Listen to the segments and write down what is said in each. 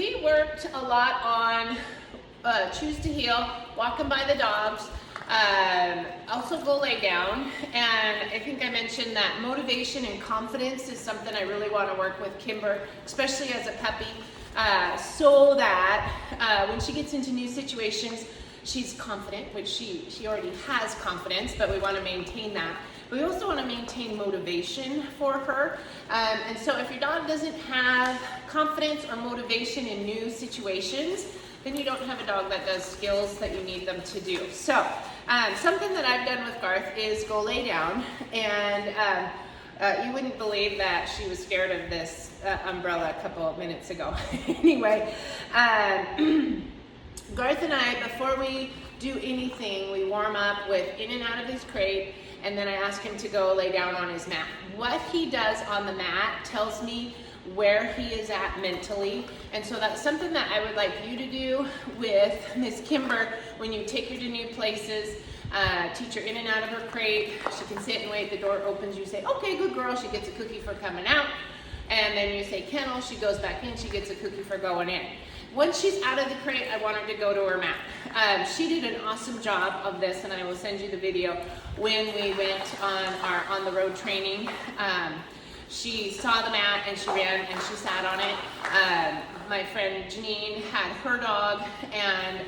we worked a lot on choose to heel, walking by the dogs, also go lay down, and I think I mentioned that motivation and confidence is something I really want to work with Kimber, especially as a puppy, so that when she gets into new situations, she's confident, which she already has confidence, but we want to maintain that. We also want to maintain motivation for her. And so if your dog doesn't have confidence or motivation in new situations, then you don't have a dog that does skills that you need them to do. So something that I've done with Garth is go lay down, and you wouldn't believe that she was scared of this umbrella a couple of minutes ago. Anyway, Garth and I, before we do anything, we warm up with in and out of his crate, and then I ask him to go lay down on his mat. What he does on the mat tells me where he is at mentally, and so that's something that I would like you to do with Miss Kimber when you take her to new places. Teach her in and out of her crate. She can sit and wait. The door opens. You say, okay, good girl. She gets a cookie for coming out. And then you say kennel. She goes back in. She gets a cookie for going in. Once she's out of the crate, I want her to go to her mat. She did an awesome job of this, and I will send you the video when we went on the road training. She saw the mat and she ran and she sat on it. My friend Janine had her dog, and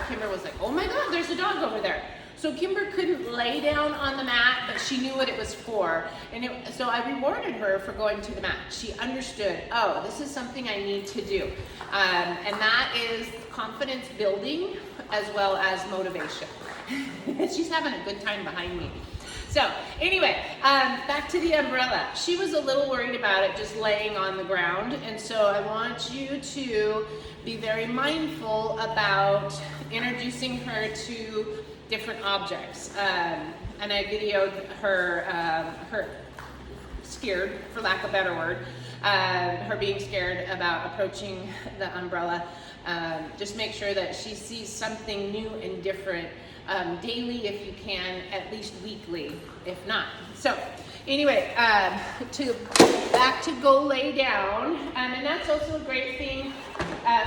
Kimber was like, oh my God, there's a dog over there. So Kimber couldn't lay down on the mat, but she knew what it was for. And so I rewarded her for going to the mat. She understood, oh, this is something I need to do. And that is confidence building as well as motivation. She's having a good time behind me. So anyway, back to the umbrella. She was a little worried about it just laying on the ground. And so I want you to be very mindful about introducing her to different objects. And I videoed her scared, for lack of a better word, her being scared about approaching the umbrella. Just make sure that she sees something new and different daily if you can, at least weekly, if not. So anyway, back to go lay down, and that's also a great thing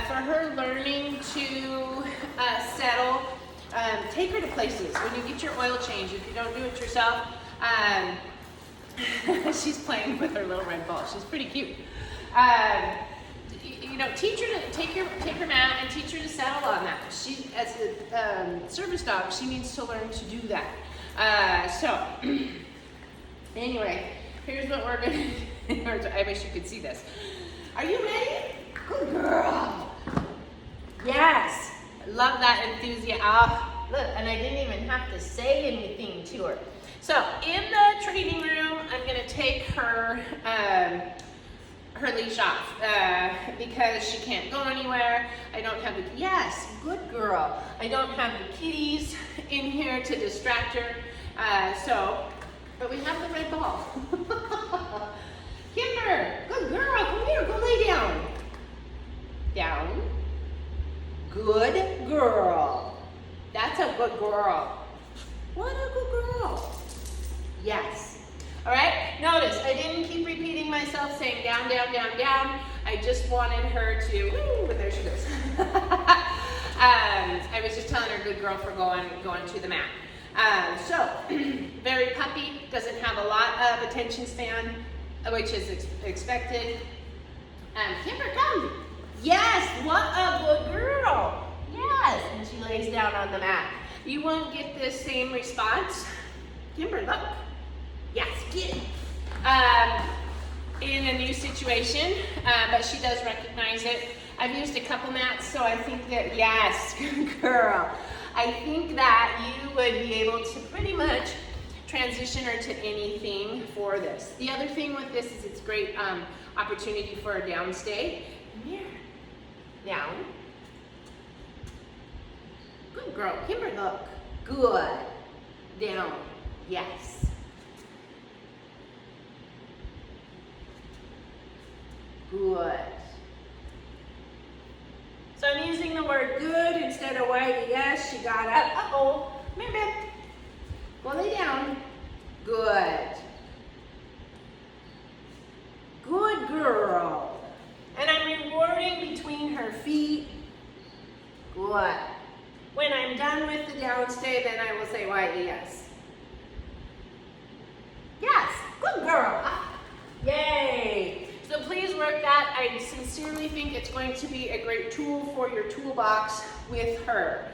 for her learning to settle. Take her to places. When you get your oil change, if you don't do it yourself, she's playing with her little red ball. She's pretty cute. You know, teach her to take her mat and teach her to settle on that. She, as a service dog, she needs to learn to do that. So, anyway, here's what we're gonna do. I wish you could see this. Are you ready? Good girl. Yes. Love that enthusiasm. Oh, look, and I didn't even have to say anything to her. So, in the training room, I'm gonna take her leash off because she can't go anywhere. I don't have the, yes, good girl. I don't have the kitties in here to distract her. But we have the red ball. Kimber, good girl, come here, go lay down. Down. Good girl. That's a good girl. What a good girl. Yes. All right, notice I didn't keep repeating myself saying down, down, down, down. I just wanted her to, woo, and there she goes. I was just telling her good girl for going to the mat. So, very puppy, doesn't have a lot of attention span, which is expected. Kimber, come. Yes, what a good girl. Yes, and she lays down on the mat. You won't get this same response. Kimber, look. Yes, get in a new situation, but she does recognize it. I've used a couple mats, so I think that, yes, good girl. I think that you would be able to pretty much transition her to anything for this. The other thing with this is it's a great opportunity for a downstay. Come here. Down. Good girl. Kimber, look. Good. Down. Yes. Good. So I'm using the word good instead of why. Yes, she got up. Uh-oh. Come here, babe. Go lay down. Good. Good girl. And I'm rewarding between her feet. what? When I'm done with the downstay, then I will say Y-E-S. Yes, good girl. Yay. So please work that. I sincerely think it's going to be a great tool for your toolbox with her.